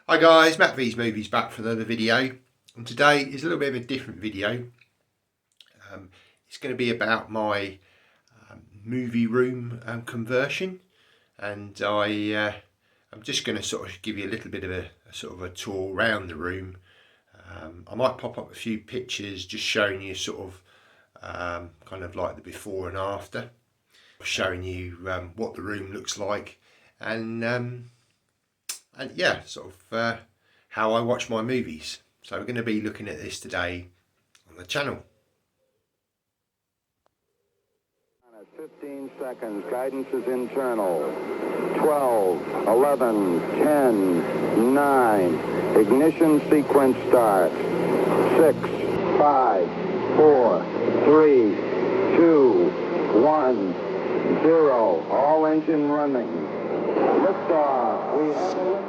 Hi guys, Matt V's Movies back for another video, and today is a little bit of a different video. It's going to be about my movie room conversion, and I'm just going to sort of give you a little bit of a sort of a tour around the room. I might pop up a few pictures just showing you sort of kind of like the before and after, showing you what the room looks like, and yeah, sort of how I watch my movies. So we're going to be looking at this today on the channel. 15 seconds. Guidance is internal. 12, 11, 10, 9. Ignition sequence starts. 6, 5, 4, 3, 2, 1, 0. All engine running. Liftoff. We have a liftoff.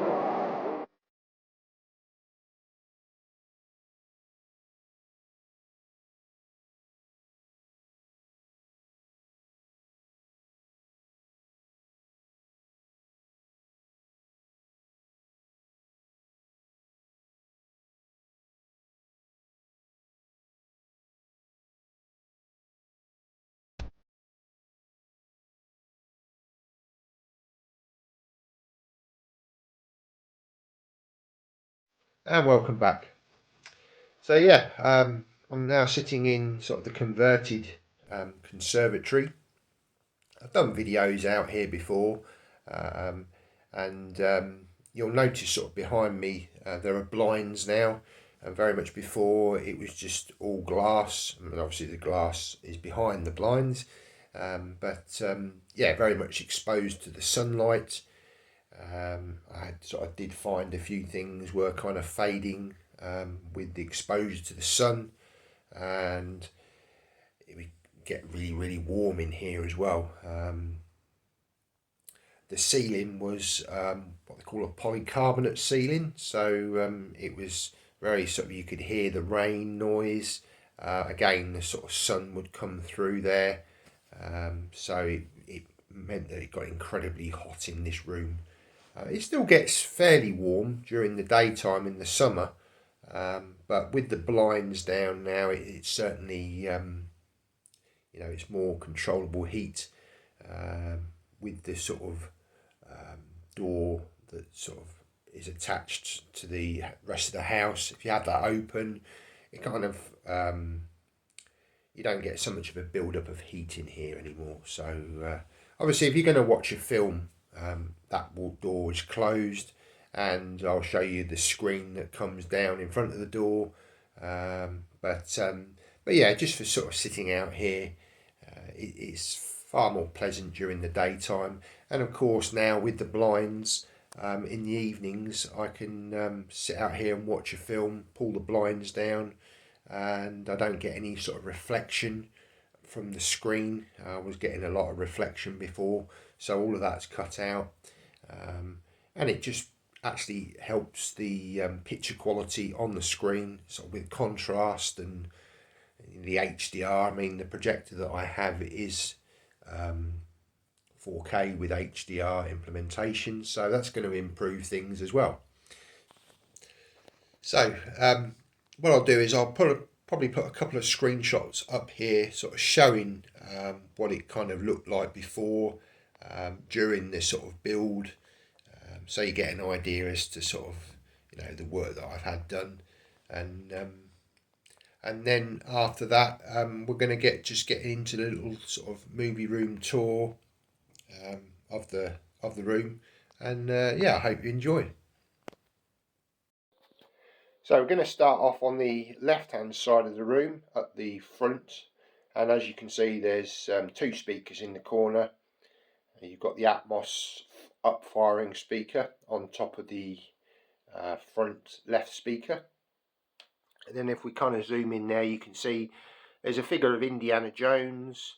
And welcome back. So yeah, I'm now sitting in sort of the converted conservatory. I've done videos out here before, and you'll notice sort of behind me there are blinds now, and very much before it was just all glass. I mean, obviously the glass is behind the blinds, but yeah, very much exposed to the sunlight. I did find a few things were kind of fading with the exposure to the sun, and it would get really warm in here as well. The ceiling was what they call a polycarbonate ceiling, so it was very sort of, you could hear the rain noise. Again, the sort of sun would come through there, so it meant that it got incredibly hot in this room. It still gets fairly warm during the daytime in the summer, but with the blinds down now, it's certainly it's more controllable heat, with this sort of door that sort of is attached to the rest of the house. If you have that open, it kind of you don't get so much of a build-up of heat in here anymore. So obviously, if you're going to watch a film, that door is closed, and I'll show you the screen that comes down in front of the door. But yeah, just for sort of sitting out here, it's far more pleasant during the daytime. And of course, now with the blinds, in the evenings I can sit out here and watch a film, pull the blinds down, and I don't get any sort of reflection from the screen. I was getting a lot of reflection before, so all of that's cut out, and it just actually helps the picture quality on the screen, sort of with contrast and the HDR. I mean, the projector that I have is 4K with HDR implementation, so that's going to improve things as well. So what I'll do is I'll probably put a couple of screenshots up here, sort of showing what it kind of looked like before, during this sort of build, so you get an idea as to sort of the work that I've had done, and then after that we're going to get into the little sort of movie room tour of the room, and yeah, I hope you enjoy. So we're going to start off on the left hand side of the room at the front, and as you can see, there's two speakers in the corner. You've got the Atmos up firing speaker on top of the front left speaker, and then if we kind of zoom in there, you can see there's a figure of Indiana Jones.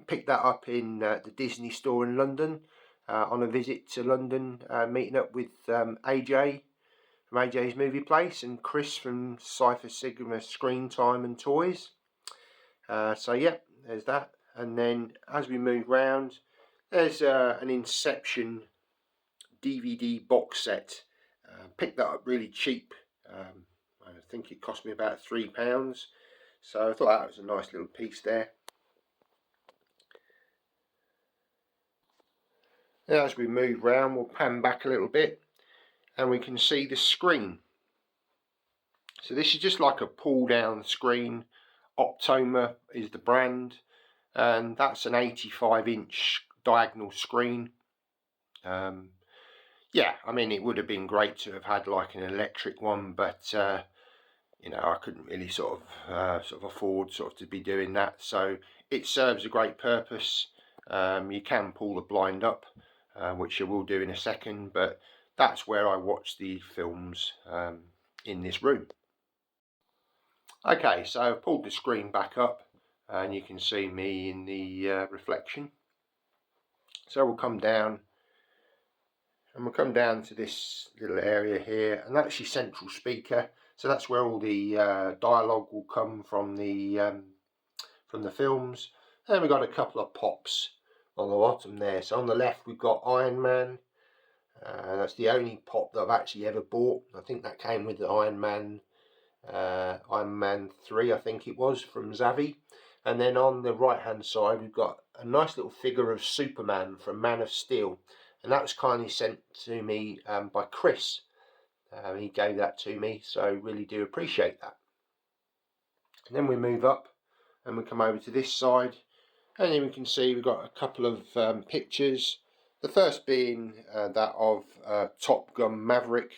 Picked that up in the Disney store in London on a visit to London, meeting up with AJ from AJ's Movie Place and Chris from Cypher Sigma Screen Time and Toys. So yeah, there's that. And then as we move round, there's an Inception DVD box set Picked that up really cheap. I think it cost me about £3, so I thought that was a nice little piece there. Now as we move round, we'll pan back a little bit and we can see the screen. So this is just like a pull down screen. Optoma is the brand, and that's an 85-inch diagonal screen. Yeah, I mean, it would have been great to have had like an electric one, but you know, I couldn't really sort of afford to be doing that. So it serves a great purpose. You can pull the blind up, which I will do in a second, but that's where I watch the films in this room. Okay, so I've pulled the screen back up and you can see me in the reflection. So we'll come down and we'll come down to this little area here, and that's your central speaker. So that's where all the dialogue will come from the films. And we've got a couple of pops on the bottom there. So on the left we've got Iron Man. That's the only pop that I've actually ever bought. I think that came with the Iron Man 3, I think it was, from Zavvi. And then on the right hand side we've got a nice little figure of Superman from Man of Steel, and that was kindly sent to me by Chris. He gave that to me, so really do appreciate that. And then we move up and we come over to this side, and then we can see we've got a couple of pictures. The first being that of Top Gun Maverick,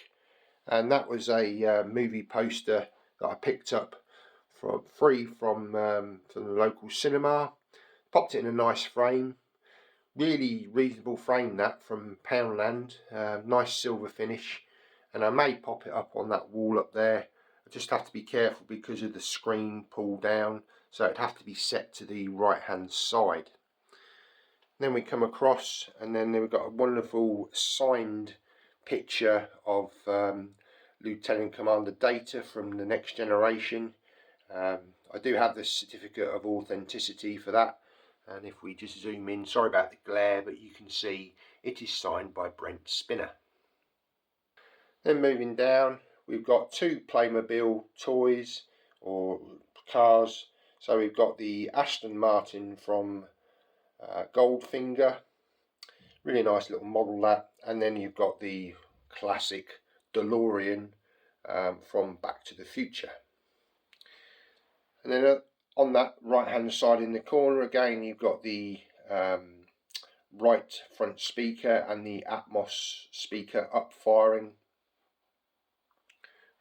and that was a movie poster that I picked up for free from the local cinema. Popped it in a nice frame, really reasonable frame that, from Poundland, nice silver finish, and I may pop it up on that wall up there. I just have to be careful because of the screen pull down, so it'd have to be set to the right hand side. Then we come across, and then we've got a wonderful signed picture of Lieutenant Commander Data from The Next Generation. I do have the certificate of authenticity for that, and if we just zoom in, sorry about the glare, but you can see it is signed by Brent Spinner. Then moving down, we've got two Playmobil toys or cars. So we've got the Aston Martin from Goldfinger, really nice little model that, and then you've got the classic DeLorean from Back to the Future. And then on that right hand side in the corner again, you've got the right front speaker and the Atmos speaker up firing.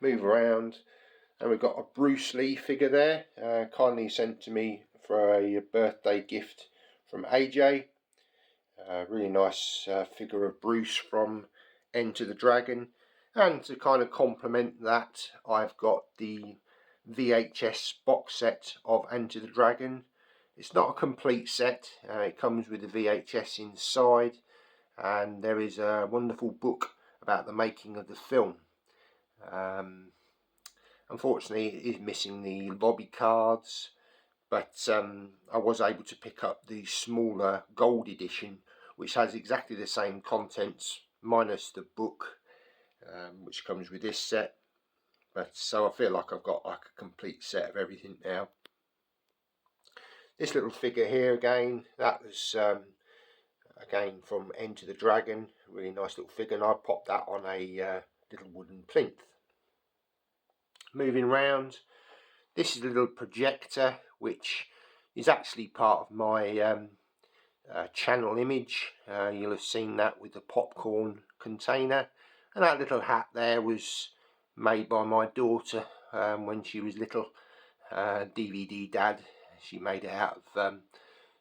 Move around, and we've got a Bruce Lee figure there, kindly sent to me for a birthday gift from AJ. Really nice figure of Bruce from Enter the Dragon, and to kind of complement that, I've got the VHS box set of Enter the Dragon. It's not a complete set, it comes with the VHS inside, and there is a wonderful book about the making of the film. Unfortunately it is missing the lobby cards, but I was able to pick up the smaller gold edition, which has exactly the same contents minus the book, which comes with this set. But so I feel like I've got like a complete set of everything now. This little figure here again, that was again from Enter the Dragon, really nice little figure, and I popped that on a little wooden plinth. Moving round, this is a little projector which is actually part of my channel image. You'll have seen that with the popcorn container, and that little hat there was made by my daughter when she was little. DVD Dad, she made it out of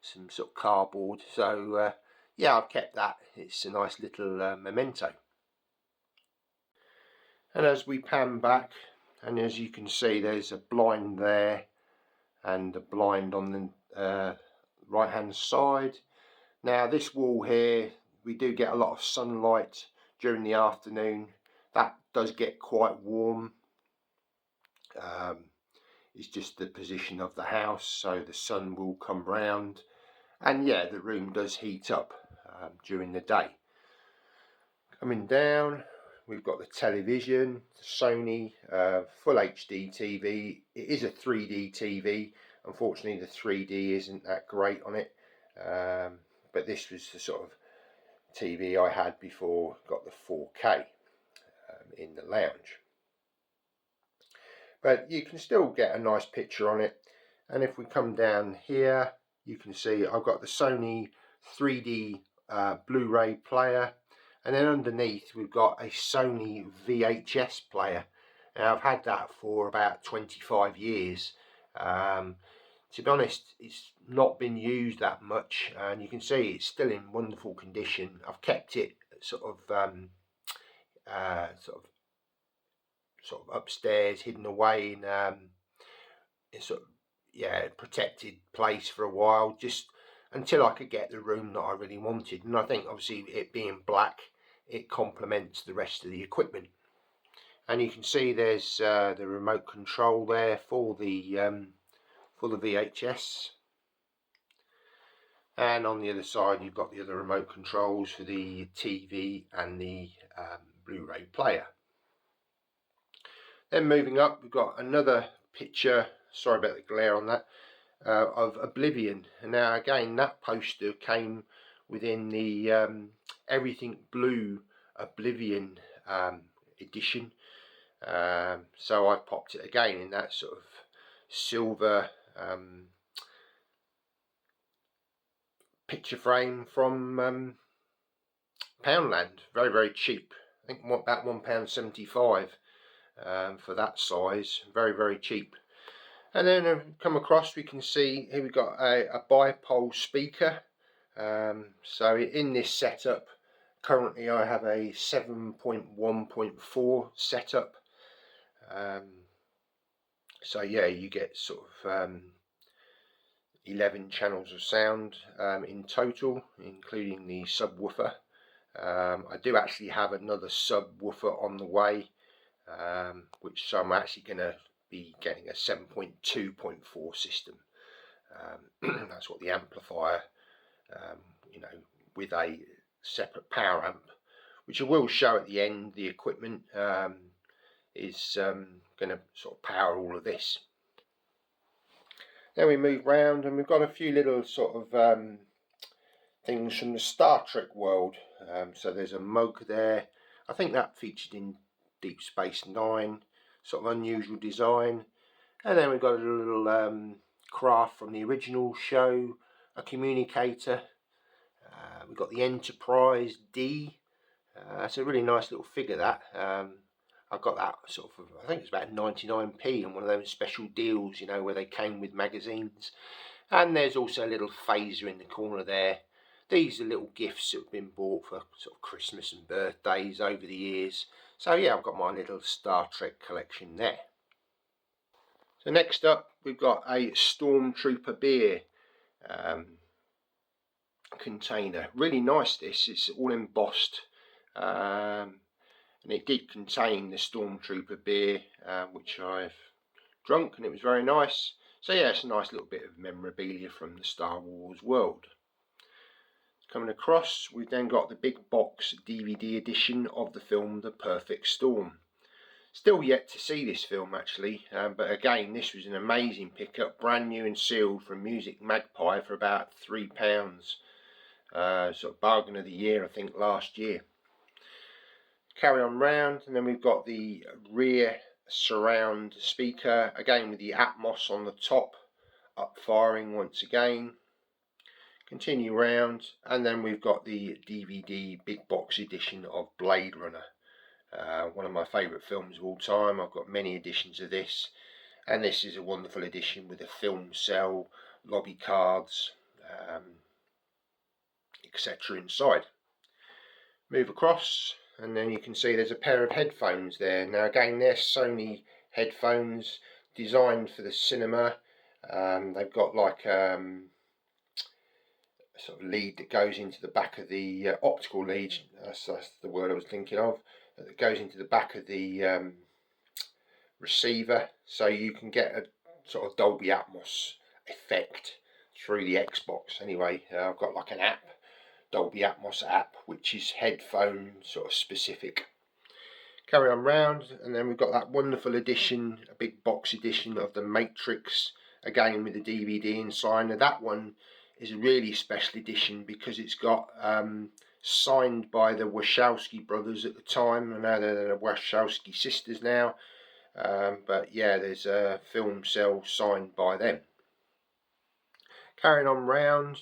some sort of cardboard, so yeah, I've kept that. It's a nice little memento. And as we pan back, and as you can see, there's a blind there and a blind on the right hand side. Now this wall here, we do get a lot of sunlight during the afternoon. That does get quite warm. It's just the position of the house, so the sun will come round, and yeah, the room does heat up during the day. Coming down, we've got the television, Sony full HD TV. It is a 3D TV. Unfortunately, the 3D isn't that great on it, but this was the sort of TV I had before got the 4K in the lounge. But you can still get a nice picture on it. And if we come down here, you can see I've got the Sony 3D Blu-ray player, and then underneath we've got a Sony VHS player. Now I've had that for about 25 years. To be honest, it's not been used that much, and you can see it's still in wonderful condition. I've kept it sort of upstairs, hidden away in sort of protected place for a while, just until I could get the room that I really wanted. And I think obviously it being black, it complements the rest of the equipment. And you can see there's the remote control there for the VHS, and on the other side you've got the other remote controls for the TV and the Blu-ray player. Then moving up, we've got another picture, sorry about the glare on that, of Oblivion. And now again, that poster came within the Everything Blue Oblivion edition. So I popped it again in that sort of silver picture frame from Poundland. Very, very cheap. I think about £1.75 for that size. Very, very cheap. And then come across, we can see here we've got a bipole speaker. So in this setup, currently I have a 7.1.4 setup. So yeah, you get sort of 11 channels of sound in total, including the subwoofer. I do actually have another subwoofer on the way, so I'm actually going to be getting a 7.2.4 system. That's what the amplifier, with a separate power amp, which I will show at the end. The equipment is going to sort of power all of this. Then we move round and we've got a few little sort of things from the Star Trek world. So there's a mug there. I think that featured in Deep Space Nine. Sort of unusual design. And then we've got a little craft from the original show, a communicator. We've got the Enterprise D. It's a really nice little figure, that. I got that sort of, I think it's about 99p on one of those special deals, where they came with magazines. And there's also a little phaser in the corner there. These are little gifts that have been bought for sort of Christmas and birthdays over the years. So yeah, I've got my little Star Trek collection there. So next up, we've got a Stormtrooper beer container. Really nice this, it's all embossed. And it did contain the Stormtrooper beer, which I've drunk, and it was very nice. So yeah, it's a nice little bit of memorabilia from the Star Wars world. Coming across, we've then got the big box DVD edition of the film The Perfect Storm. Still yet to see this film actually, but again, this was an amazing pickup, brand new and sealed from Music Magpie for about £3. Sort of bargain of the year, I think, last year. Carry on round, and then we've got the rear surround speaker, again with the Atmos on the top, up firing once again. Continue round, and then we've got the DVD big box edition of Blade Runner. One of my favourite films of all time. I've got many editions of this, and this is a wonderful edition with a film cell, lobby cards, etc. inside. Move across, and then you can see there's a pair of headphones there. Now again, they're Sony headphones designed for the cinema. They've got like a sort of lead that goes into the back of the optical lead, that's the word I was thinking of, that goes into the back of the receiver, so you can get a sort of Dolby Atmos effect through the Xbox. Anyway, I've got like an app, Dolby Atmos app, which is headphone sort of specific. Carry on round, and then we've got that wonderful edition, a big box edition of the Matrix, again with the DVD inside. Now that one is a really special edition because it's got signed by the Wachowski brothers at the time, and now they're the Wachowski sisters now. But yeah, there's a film cell signed by them. Carrying on round,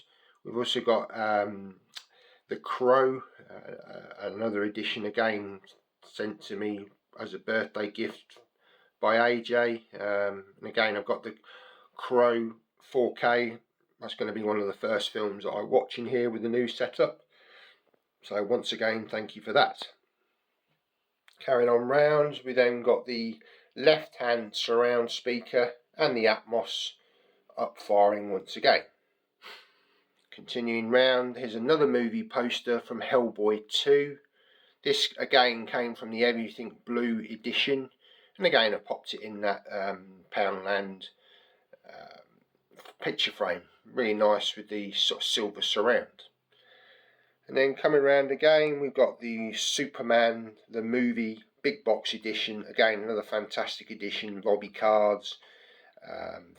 we've also got The Crow, another edition again sent to me as a birthday gift by AJ. And again, I've got The Crow 4K. That's going to be one of the first films that I watch in here with the new setup. So once again, thank you for that. Carrying on round, we then got the left-hand surround speaker and the Atmos up firing once again. Continuing round, here's another movie poster from Hellboy 2. This again came from the Everything Blue edition, and again I popped it in that Poundland picture frame. Really nice with the sort of silver surround. And then coming around again, we've got the Superman the movie big box edition. Again, another fantastic edition, lobby cards,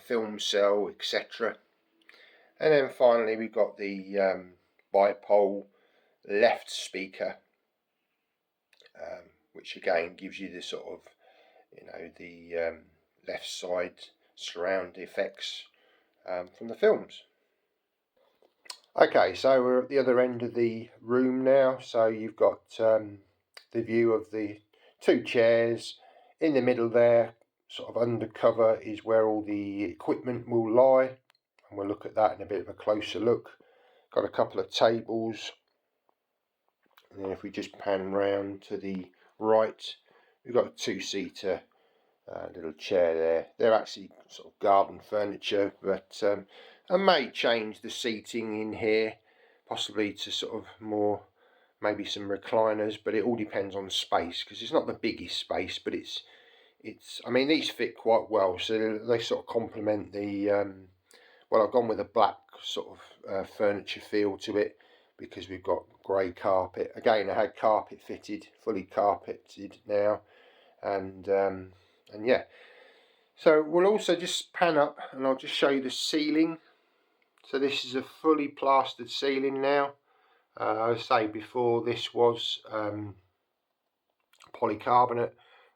film cell, etc. And then finally we've got the bipole left speaker, which again gives you the sort of, you know, the left side surround effects from the films. Okay, so we're at the other end of the room now. So you've got the view of the two chairs. In the middle there, sort of undercover, is where all the equipment will lie, and we'll look at that in a bit of a closer look. Got a couple of tables, and then if we just pan round to the right, we've got a two-seater little chair there. They're actually sort of garden furniture, but I may change the seating in here, possibly to sort of more, maybe some recliners, but it all depends on space, because it's not the biggest space, but it's I mean, these fit quite well, so they sort of complement the well, I've gone with a black sort of furniture feel to it, because we've got grey carpet. Again, I had carpet fitted, fully carpeted now, and yeah. So we'll also just pan up, and I'll just show you the ceiling. So this is a fully plastered ceiling now. I say before, this was polycarbonate,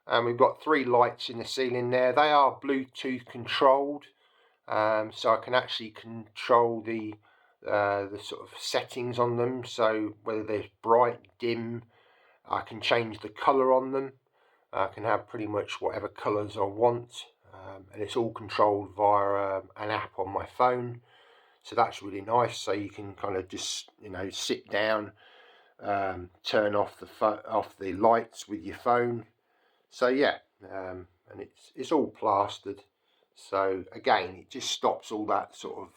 and we've got 3 lights in the ceiling there. They are Bluetooth controlled, so I can actually control the sort of settings on them. So whether they're bright, dim, I can change the colour on them. I can have pretty much whatever colours I want, and it's all controlled via an app on my phone. So that's really nice. So you can kind of just, you know, sit down, turn off the lights with your phone. So yeah, and it's all plastered. So again, it just stops all that sort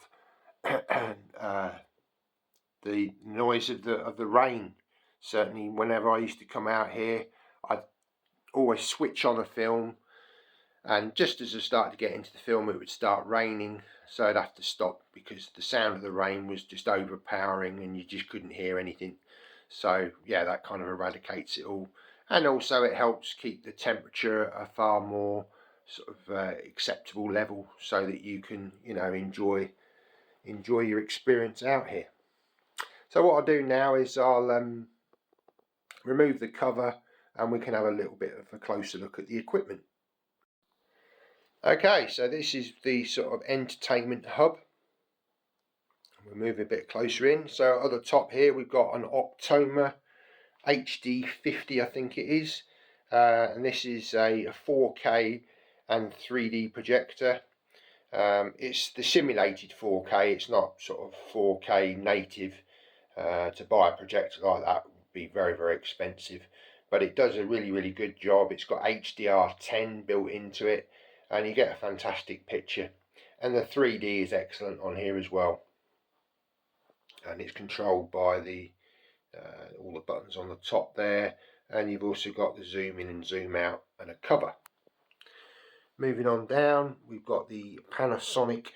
of the noise of the rain. Certainly, whenever I used to come out here, I'd always switch on a film, and just as I started to get into the film, it would start raining, so I'd have to stop because the sound of the rain was just overpowering and you just couldn't hear anything. So yeah, that kind of eradicates it all, and also it helps keep the temperature a far more sort of acceptable level, so that you can, you know, enjoy your experience out here. So what I'll do now is I'll remove the cover, and we can have a little bit of a closer look at the equipment. Okay, so this is the sort of entertainment hub. We'll move a bit closer in. So at the top here, we've got an Optoma HD50, I think it is. And this is a 4K and 3D projector. It's the simulated 4K. It's not sort of 4K native. To buy a projector like that would be very, very expensive. But it does a really, really good job. It's got HDR 10 built into it, and you get a fantastic picture. And the 3D is excellent on here as well. And it's controlled by the all the buttons on the top there. And you've also got the zoom in and zoom out and a cover. Moving on down, we've got the Panasonic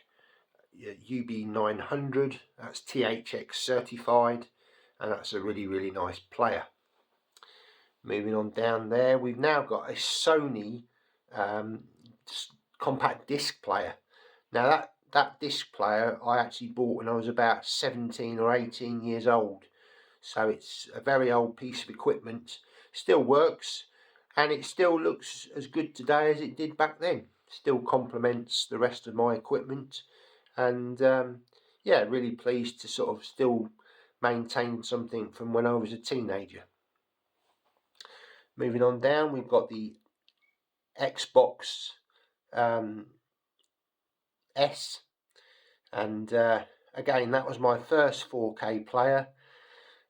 UB900. That's THX certified, and that's a really, really nice player. Moving on down there, we've now got a Sony compact disc player. Now that disc player I actually bought when I was about 17 or 18 years old. So it's a very old piece of equipment. Still works, and it still looks as good today as it did back then. Still complements the rest of my equipment, and yeah, really pleased to sort of still maintain something from when I was a teenager. Moving on down, we've got the Xbox S, and again, that was my first 4K player.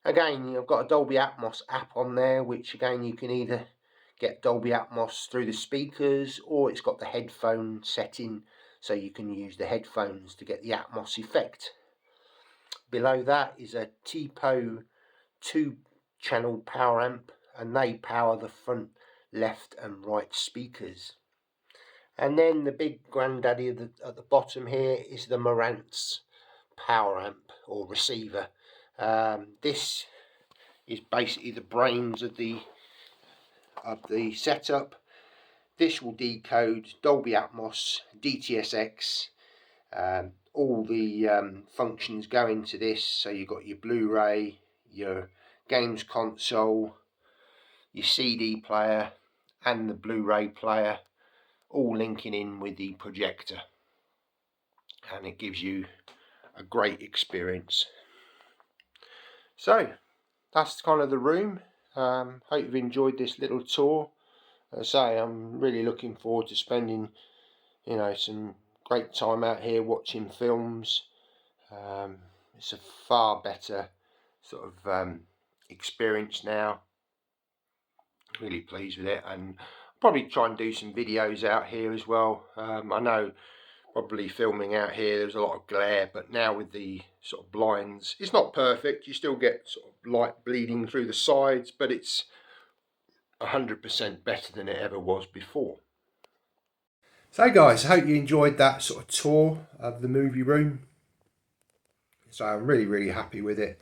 Again, I've got a Dolby Atmos app on there, which again you can either get Dolby Atmos through the speakers, or it's got the headphone setting, so you can use the headphones to get the Atmos effect. Below that is a TPO 2-channel power amp, and they power the front, left and right speakers. And then the big granddaddy at the bottom here is the Marantz power amp or receiver. This is basically the brains of the setup. This will decode Dolby Atmos, DTSX, all the functions go into this. So you've got your Blu-ray, your games console, your CD player and the Blu-ray player, all linking in with the projector, and it gives you a great experience. So that's kind of the room. Hope you've enjoyed this little tour. As I say, I'm really looking forward to spending, you know, some great time out here watching films. It's a far better sort of experience now. Really pleased with it, and probably try and do some videos out here as well. I know probably filming out here there was a lot of glare, but now with the sort of blinds, it's not perfect. You still get sort of light bleeding through the sides, but it's 100% better than it ever was before. So guys, I hope you enjoyed that sort of tour of the movie room. So I'm really happy with it.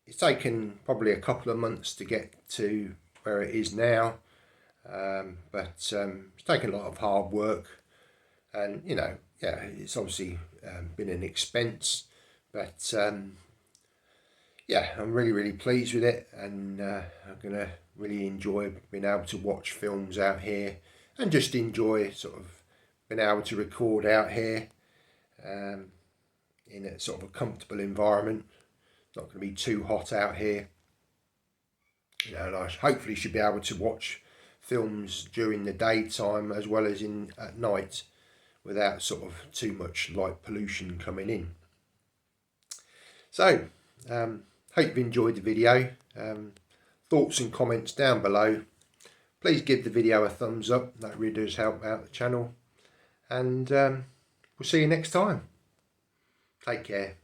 It's taken probably a couple of months to get to where it is now, but it's taken a lot of hard work, and you know, yeah, it's obviously been an expense, but yeah, I'm really pleased with it, and I'm gonna really enjoy being able to watch films out here and just enjoy sort of being able to record out here in a sort of a comfortable environment. It's not going to be too hot out here, you know, and I hopefully should be able to watch films during the daytime as well as at night without sort of too much light pollution coming in. So hope you've enjoyed the video. Thoughts and comments down below. Please give the video a thumbs up, that really does help out the channel, and we'll see you next time. Take care.